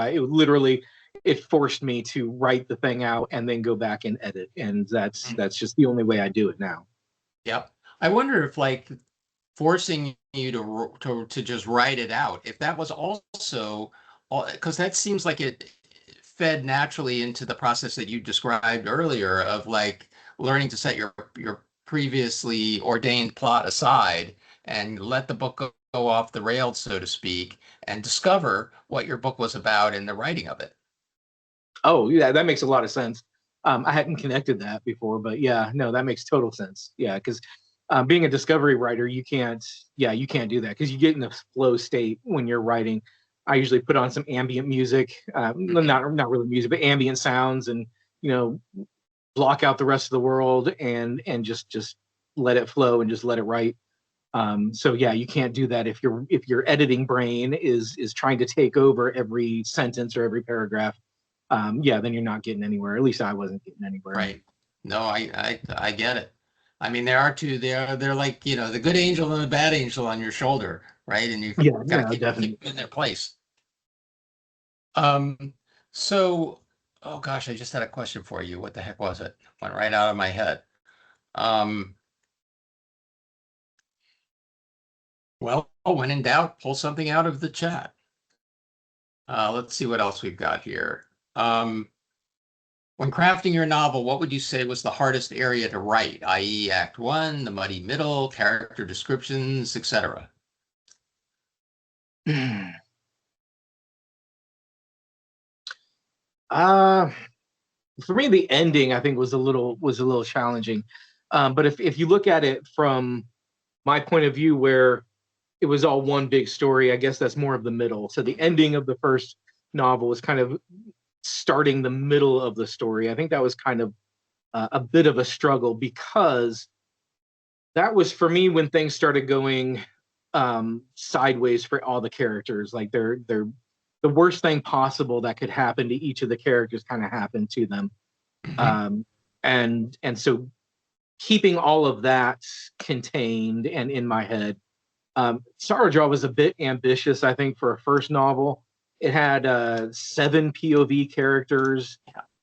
it forced me to write the thing out and then go back and edit, and that's just the only way I do it now. Yep. I wonder if like forcing you to just write it out, if that was also, because that seems like it fed naturally into the process that you described earlier of like learning to set your previously ordained plot aside and let the book go off the rails, so to speak, and discover what your book was about in the writing of it. Oh, yeah, that makes a lot of sense. I hadn't connected that before, but yeah, no, that makes total sense. Yeah, because being a discovery writer, you can't do that because you get in a flow state when you're writing. I usually put on some ambient music, not really music, but ambient sounds, and block out the rest of the world and just let it flow and just let it write. So yeah, you can't do that if your editing brain is trying to take over every sentence or every paragraph. Then you're not getting anywhere. At least I wasn't getting anywhere. Right. No, I get it. I mean, there are two. They're like the good angel and the bad angel on your shoulder, right? And you got to keep them in their place. So, oh gosh, I just had a question for you. What the heck was it? Went right out of my head. Well, when in doubt, pull something out of the chat. Let's see what else we've got here. When crafting your novel, what would you say was the hardest area to write, i.e. Act 1, the muddy middle, character descriptions, etc.? For me, the ending I think was a little challenging. But if you look at it from my point of view, where it was all one big story, I guess that's more of the middle. So the ending of the first novel was kind of starting the middle of the story. I think that was kind of a bit of a struggle, because that was for me when things started going sideways for all the characters. Like they're the worst thing possible that could happen to each of the characters kind of happened to them. And so keeping all of that contained and in my head, Sarah was a bit ambitious, I think, for a first novel. It had 7 POV characters.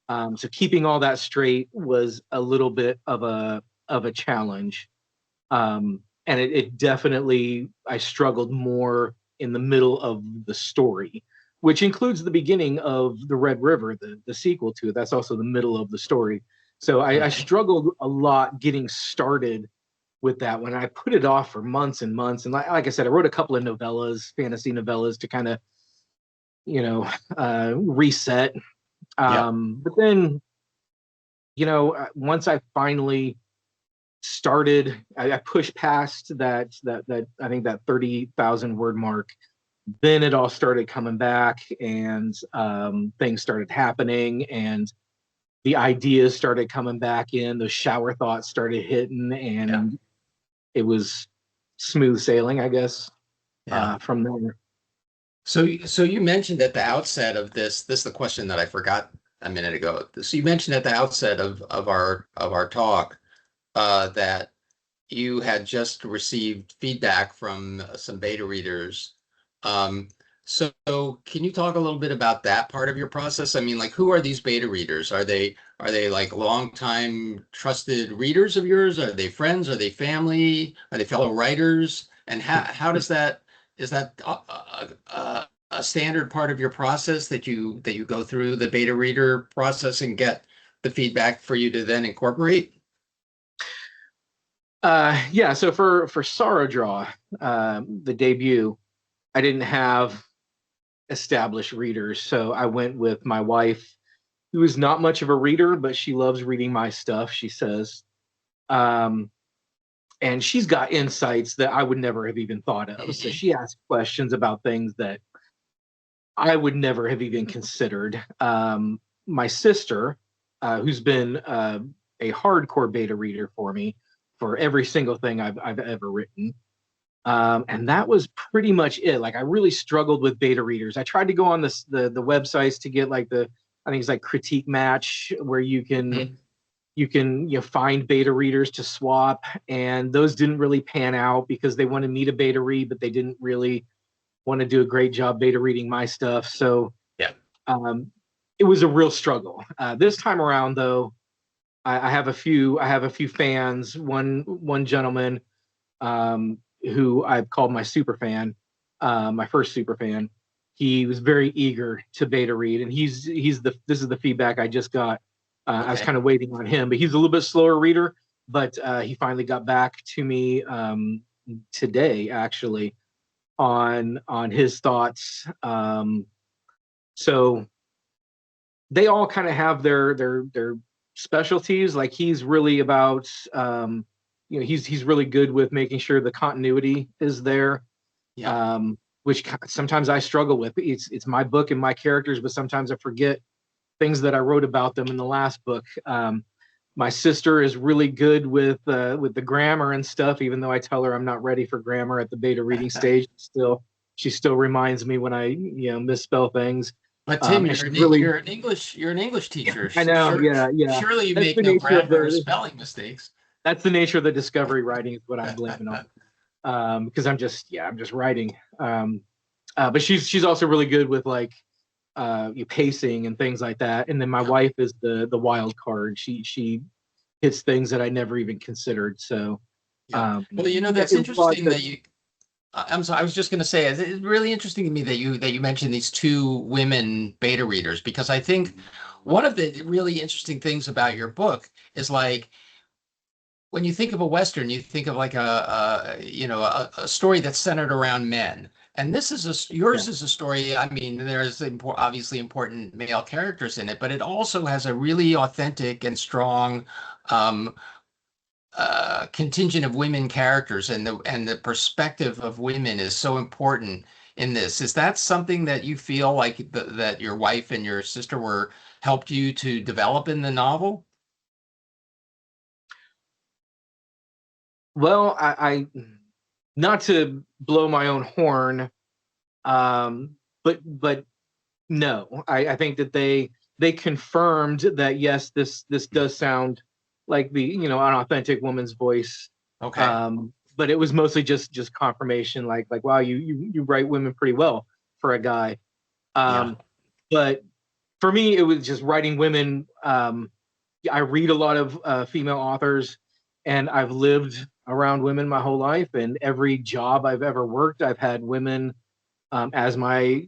So keeping all that straight was a little bit of a challenge. And it definitely, I struggled more in the middle of the story, which includes the beginning of the Red River, the sequel to it. That's also the middle of the story. So I struggled a lot getting started with that one. I put it off for months and months. And like I said, I wrote a couple of novellas, fantasy novellas, to kind of, reset. But then, once I finally started, I pushed past that I think that 30,000 word mark. Then it all started coming back, and things started happening, and the ideas started coming back in. Those shower thoughts started hitting, and it was smooth sailing, I guess, from there. So you mentioned at the outset of this is the question that I forgot a minute ago. So you mentioned at the outset of our talk that you had just received feedback from some beta readers. So can you talk a little bit about that part of your process? I mean, like, who are these beta readers? Are they like longtime trusted readers of yours? Are they friends? Are they family? Are they fellow writers? And how does that, is that a standard part of your process that you go through the beta reader process and get the feedback for you to then incorporate? Yeah, so for Sarah, the debut, I didn't have established readers, so I went with my wife, who is not much of a reader, but she loves reading my stuff, she says. And she's got insights that I would never have even thought of. So she asked questions about things that I would never have even considered. My sister, who's been a hardcore beta reader for me for every single thing I've ever written. And that was pretty much it. Like, I really struggled with beta readers. I tried to go on the websites to get like I think it's like Critique Match, where you can find beta readers to swap, and those didn't really pan out because they wanted me to beta read, but they didn't really want to do a great job beta reading my stuff. So it was a real struggle. This time around, though, I have a few fans. One gentleman, who I've called my super fan, my first super fan. He was very eager to beta read, and this is the feedback I just got. I was kind of waiting on him, but he's a little bit slower reader. But he finally got back to me today, actually, on his thoughts. So they all kind of have their specialties. Like, he's really about he's really good with making sure the continuity is there, which sometimes I struggle with. It's my book and my characters, but sometimes I forget things that I wrote about them in the last book. My sister is really good with the grammar and stuff, even though I tell her I'm not ready for grammar at the beta reading stage. She still reminds me when I misspell things. But Tim, you're an English teacher. I know, yeah. Surely you make no grammar or spelling mistakes. That's the nature of the discovery writing, is what I'm blaming on. Because I'm just writing. But she's also really good with like pacing and things like that. And then my wife is the wild card. She hits things that I never even considered. So well, that's interesting I'm sorry, I was just going to say it's really interesting to me that you mentioned these two women beta readers, because I think one of the really interesting things about your book is like when you think of a Western, you think of like a story that's centered around men. And this is yours Yeah. is a story. I mean, there's obviously important male characters in it, but it also has a really authentic and strong um, contingent of women characters, and the perspective of women is so important in this. Is that something that you feel like that your wife and your sister were helped you to develop in the novel? Well, I not to blow my own horn, but no, I think that they confirmed that yes, this does sound like the an authentic woman's voice. Okay. But it was mostly just confirmation, like wow, you write women pretty well for a guy. Yeah. But for me, it was just writing women. I read a lot of female authors, and I've lived around women my whole life. And every job I've ever worked, I've had women as my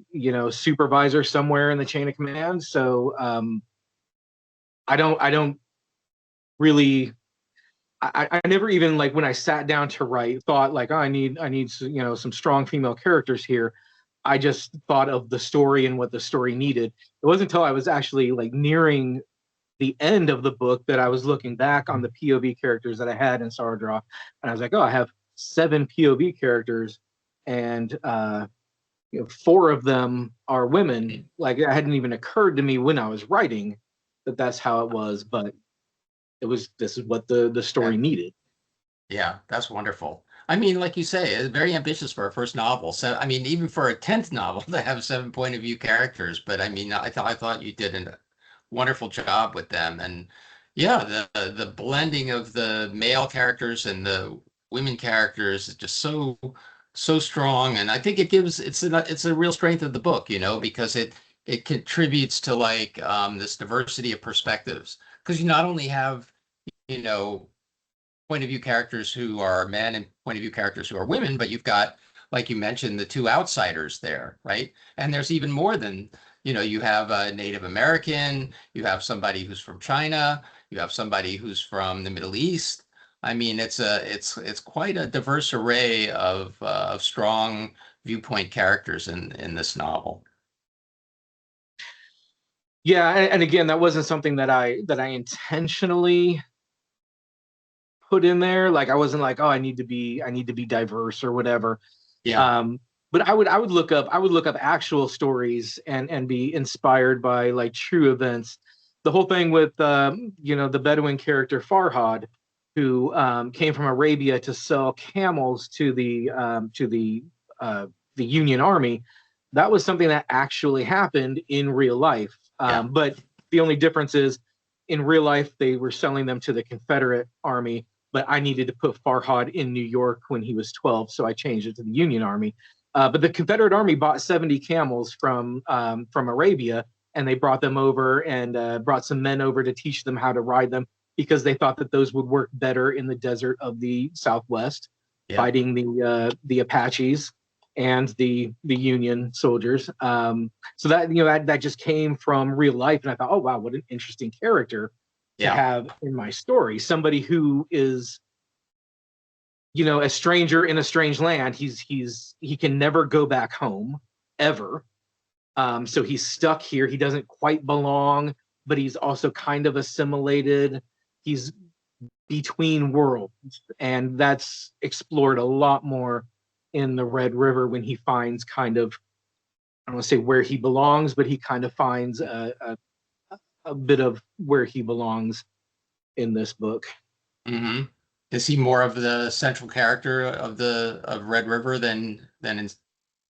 supervisor somewhere in the chain of command. So I don't really. I never even like when I sat down to write thought like, oh, I need some strong female characters here. I just thought of the story and what the story needed. It wasn't until I was actually like nearing the end of the book that I was looking back on the POV characters that I had in Sardraw, and I was like, oh, I have 7 POV characters, and 4 of them are women. Like it hadn't even occurred to me when I was writing that that's how it was, but this is what the story needed. Yeah, that's wonderful. I mean, like you say, it's very ambitious for a first novel. So, I mean, even for a 10th novel to have 7 point of view characters, but I mean, I thought you did a wonderful job with them. And yeah, the blending of the male characters and the women characters is just so strong. And I think it's a real strength of the book, because it contributes to like this diversity of perspectives. Because you not only have, you know, point of view characters who are men and point of view characters who are women, but you've got, like you mentioned, the two outsiders there, right? And there's even more than, you have a Native American, you have somebody who's from China, you have somebody who's from the Middle East. I mean, it's quite a diverse array of strong viewpoint characters in this novel. Yeah, and again, that wasn't something that I intentionally put in there. Like I wasn't like, oh, I need to be diverse or whatever. Yeah, Um, but I would look up actual stories and be inspired by like true events. The whole thing with the Bedouin character Farhad, who came from Arabia to sell camels to the Union Army. That was something that actually happened in real life. yeah, But the only difference is in real life they were selling them to the Confederate Army, but I needed to put Farhad in New York when he was 12, so I changed it to the Union Army. But the Confederate Army bought 70 camels from Arabia, and they brought them over and brought some men over to teach them how to ride them because they thought that those would work better in the desert of the Southwest, yeah. fighting the Apaches and the Union soldiers. So that just came from real life, and I thought, oh wow, what an interesting character to Yeah. have in my story. Somebody who is a stranger in a strange land. He can never go back home ever. So he's stuck here. He doesn't quite belong, but he's also kind of assimilated. He's between worlds, and that's explored a lot more in the Red River when he finds kind of, I don't want to say where he belongs, but he kind of finds a bit of where he belongs in this book. Hmm. Is he more of the central character of Red River than in,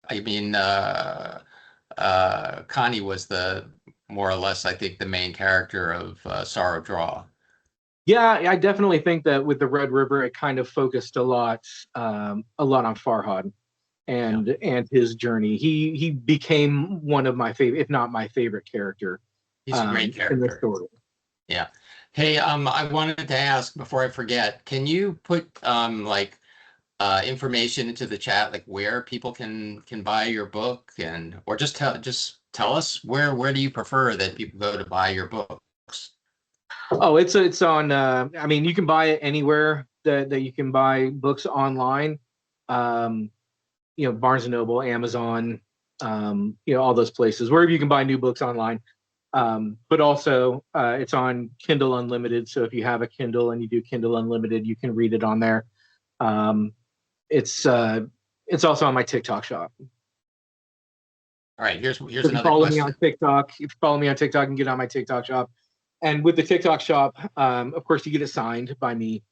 I mean, Connie was the more or less, I think, the main character of Sorrow Draw. Yeah, I definitely think that with the Red River, it kind of focused a lot on Farhad Yeah, and his journey. He became one of my favorite, if not my favorite character he's a great in the character. story. Yeah. Hey, I wanted to ask before I forget, can you put like information into the chat, like where people can buy your book, and or just tell us where do you prefer that people go to buy your books? Oh, it's on. I mean, you can buy it anywhere that you can buy books online. Um, Barnes and Noble, Amazon, all those places, wherever you can buy new books online. But also, it's on Kindle Unlimited. So if you have a Kindle and you do Kindle Unlimited, you can read it on there. Um, it's also on my TikTok shop. All right, here's If you another follow me on question. TikTok, if you follow me on TikTok, you can get on my TikTok shop. And with the TikTok shop, of course, you get it signed by me.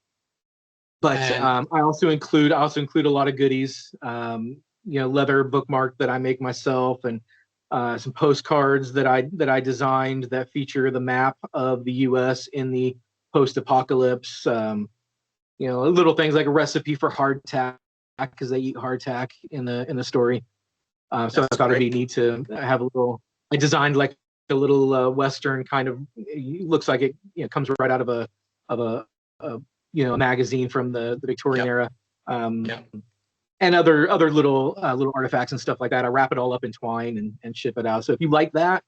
But And I also include a lot of goodies. Leather bookmark that I make myself, and some postcards that I designed that feature the map of the U.S. in the post-apocalypse. Little things like a recipe for hardtack, because they eat hardtack in the story. So I that's thought it'd be great. neat to have a little. I designed like a little Western kind of. It looks like it comes right out of a magazine from the Victorian Yep. era, Yep. and other little artifacts and stuff like that. I wrap it all up in twine and ship it out. So if you like that,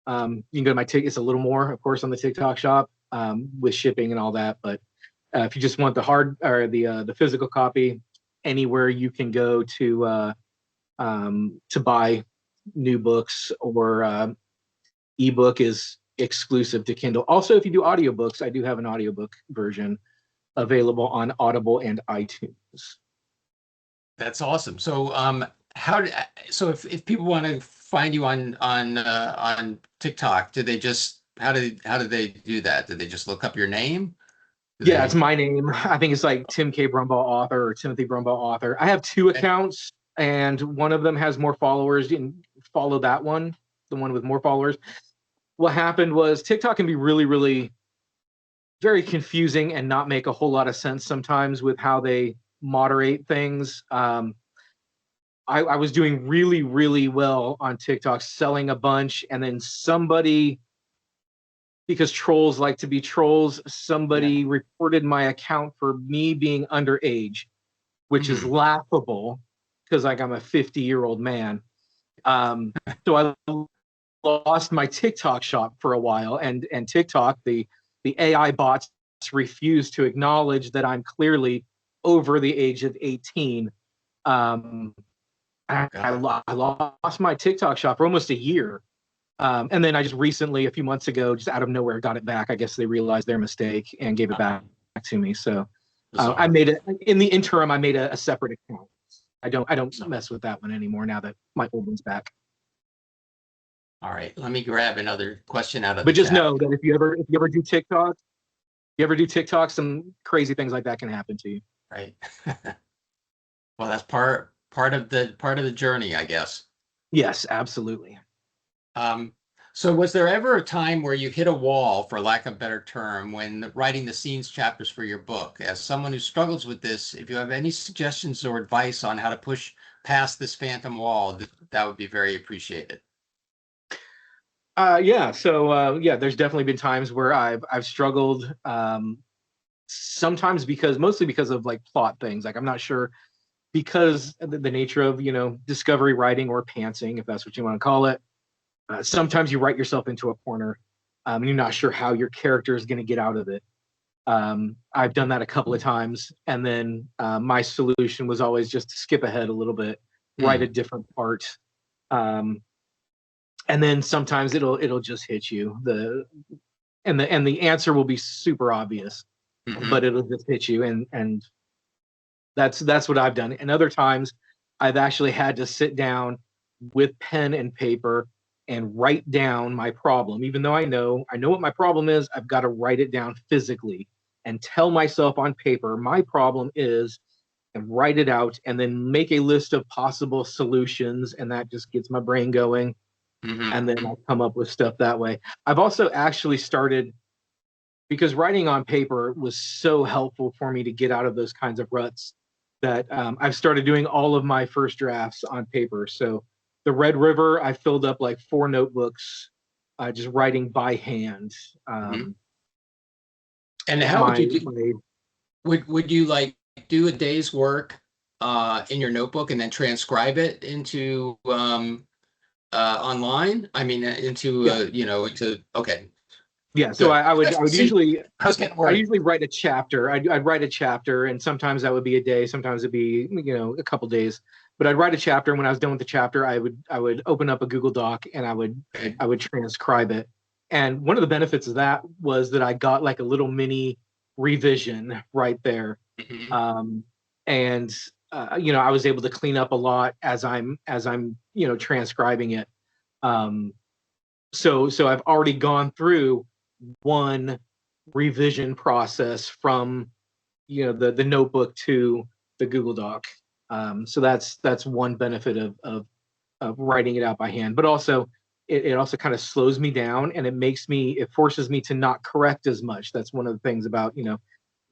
you can go to my It's a little more, of course, on the TikTok shop, with shipping and all that. But if you just want the hard or the physical copy, anywhere you can go to buy new books, or ebook is exclusive to Kindle. Also, if you do audiobooks, I do have an audiobook version available on Audible and iTunes. That's awesome. So so if people want to find you on TikTok, do they just how do they do that? Do they just look up your name? Do Yeah, it's they my name. I think it's like Tim K. Brumbaugh author or Timothy Brumbaugh author. I have two accounts, and one of them has more followers. You can follow that one, the one with more followers. What happened was TikTok can be really, really very confusing and not make a whole lot of sense sometimes with how they moderate things. I was doing really, really well on TikTok, selling a bunch, and then somebody, because trolls like to be trolls, Yeah. somebody reported my account for me being underage, which is Mhm. laughable because like I'm a 50-year-old man. So I lost my TikTok shop for a while, and TikTok, the AI bots refuse to acknowledge that I'm clearly over the age of 18. Um, Oh I God. lost my TikTok shop for almost a year. And then I just recently, a few months ago, just out of nowhere, got it back. I guess they realized their mistake and gave it back to me. So I Bizarre. made it in the interim. I made a separate account. I don't So, mess with that one anymore now that my old one's back. all right. Let me grab another question out of the But just chat. know that if you ever do TikTok, some crazy things like that can happen to you. Right. Well, that's part of the journey, I guess. Yes, absolutely. Um, so was there ever a time where you hit a wall, for lack of a better term, when writing the scenes chapters for your book? As someone who struggles with this, if you have any suggestions or advice on how to push past this phantom wall, that would be very appreciated. Yeah. So yeah, there's definitely been times where I've struggled. Sometimes mostly because of like plot things. Like I'm not sure, because the nature of discovery writing, or pantsing, if that's what you want to call it. Sometimes you write yourself into a corner, and you're not sure how your character is going to get out of it. I've done that a couple of times, and then my solution was always just to skip ahead a little bit, write a Hmm. different part, um, and then sometimes it'll just hit you. The answer will be super obvious, Hmm. but it'll just hit you, and that's what I've done. And other times, I've actually had to sit down with pen and paper and write down my problem. Even though I know what my problem is, I've got to write it down physically and tell myself on paper my problem is, and write it out, and then make a list of possible solutions, and that just gets my brain going, Hmm. and then I come up with stuff that way. I've also actually started, because writing on paper was so helpful for me to get out of those kinds of ruts, that I've started doing all of my first drafts on paper. So the Red River, I filled up like 4 notebooks, just writing by hand. Hmm. Um, And how would my, you do? my Would you like do a day's work in your notebook and then transcribe it into online? I mean, into Yeah. into okay, Yeah. So good. I would See, usually I was getting I worried. usually write a chapter. I'd write a chapter, and sometimes that would be a day, sometimes it'd be, a couple days. But I'd write a chapter, and when I was done with the chapter, I would open up a Google Doc and I would Okay. I would transcribe it. And one of the benefits of that was that I got like a little mini revision right there. Mhm. Um, and I was able to clean up a lot as I'm transcribing it. Um, so I've already gone through one revision process from the notebook to the Google Doc. So that's one benefit of writing it out by hand. But also it also kind of slows me down, and it forces me to not correct as much. That's one of the things about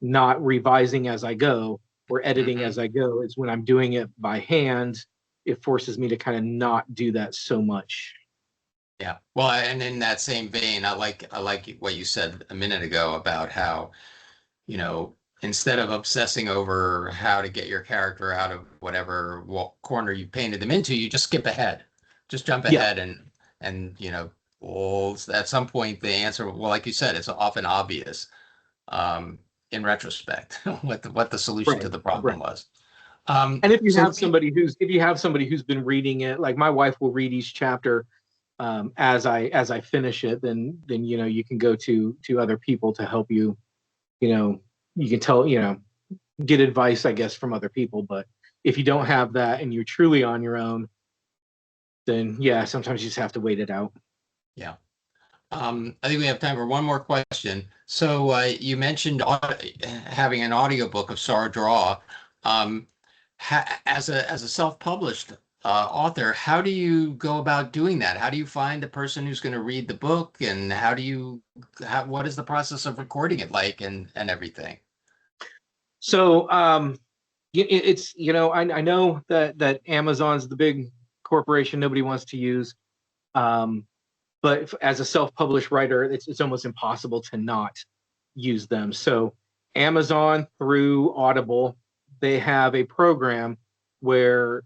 not revising as I go or editing Mhm. as I go, is when I'm doing it by hand, it forces me to kind of not do that so much. Yeah. Well, and in that same vein, I like what you said a minute ago about how, instead of obsessing over how to get your character out of whatever corner you painted them into, you just skip ahead. Just jump Yeah, ahead and well, at some point the answer, well, like you said, it's often obvious in retrospect what the solution right, to the right. problem was. And if you So have somebody who's been reading it, like my wife will read each chapter as I finish it, then you can go to other people to help you. You know, you can get advice, I guess, from other people. But if you don't have that and you're truly on your own, then yeah, sometimes you just have to wait it out. yeah. I think we have time for one more question. So you mentioned having an audiobook of Sarah Draw. As a self-published author, how do you go about doing that? How do you find the person who's going to read the book, and what is the process of recording it like, and everything? So it's I know that Amazon's the big corporation nobody wants to use. Um, but as a self-published writer, it's almost impossible to not use them. So Amazon through Audible, they have a program where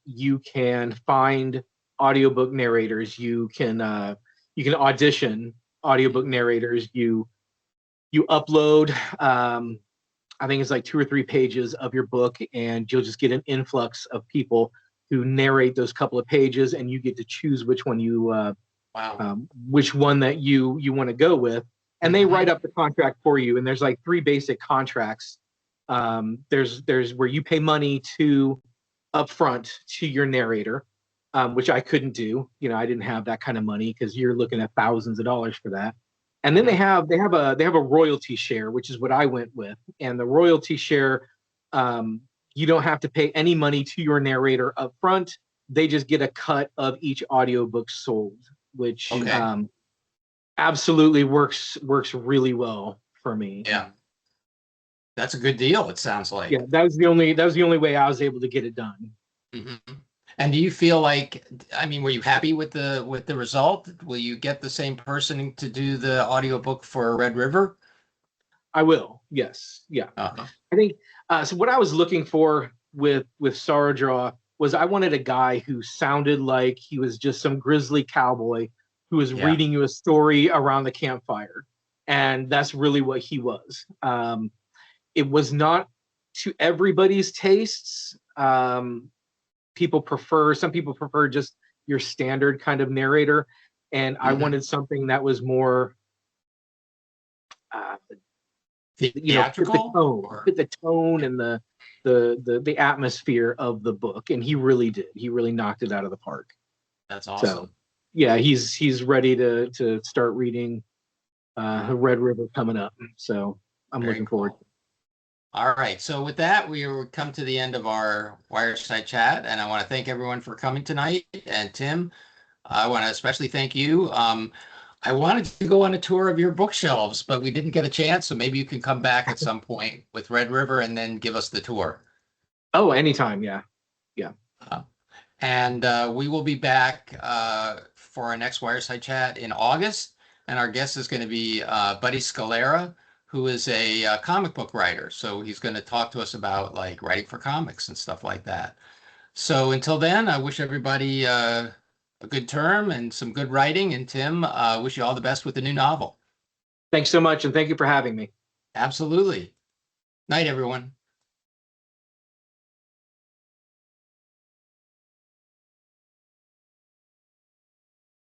you can find audiobook narrators. You can audition audiobook narrators. You upload, I think it's like 2 or 3 pages of your book, and you'll just get an influx of people who narrate those couple of pages, and you get to choose Wow. which one that you want to go with, and they write Hmm. up the contract for you. And there's like 3 basic contracts. There's where you pay money to upfront to your narrator, which I couldn't do. I didn't have that kind of money because you're looking at thousands of dollars for that. And then they Hmm. have they have a they have a royalty share, which is what I went with. And the royalty share, um, you don't have to pay any money to your narrator up front. They just get a cut of each audiobook sold, which Okay. absolutely works really well for me. Yeah, that's a good deal, it sounds Yeah, like. that was the only way I was able to get it done. Hmm. And do you feel like, I mean, were you happy with the result? Will you get the same person to do the audiobook for Red River? I will. Yes. Yeah. Uh-huh. I think so. What I was looking for with Sarah was I wanted a guy who sounded like he was just some grizzly cowboy who was Yeah. reading you a story around the campfire, and that's really what he was. It was not to everybody's tastes. Some people prefer just your standard kind of narrator, and I Hmm. wanted something that was more uh, fit the Theatrical tone, or fit the tone and the atmosphere of the book, and he really did. He really knocked it out of the park. that's So awesome. yeah, he's ready to start reading Red River coming up. So I'm Very looking forward. cool. All right. So with that, come to the end of our Wireside Chat, and I want to thank everyone for coming tonight. And Tim, I want to especially thank you. I wanted to go on a tour of your bookshelves, but we didn't get a chance. So maybe you can come back at some point with Red River and then give us the tour. Oh, anytime. Yeah, yeah. Uh, and we will be back for our next Wireside Chat in August. And our guest is going to be Buddy Scalera, who is a comic book writer. So he's going to talk to us about like writing for comics and stuff like that. So until then, I wish everybody a good term and some good writing. And Tim, wish you all the best with the new novel. Thanks so much, and thank you for having me. Absolutely. Night, everyone.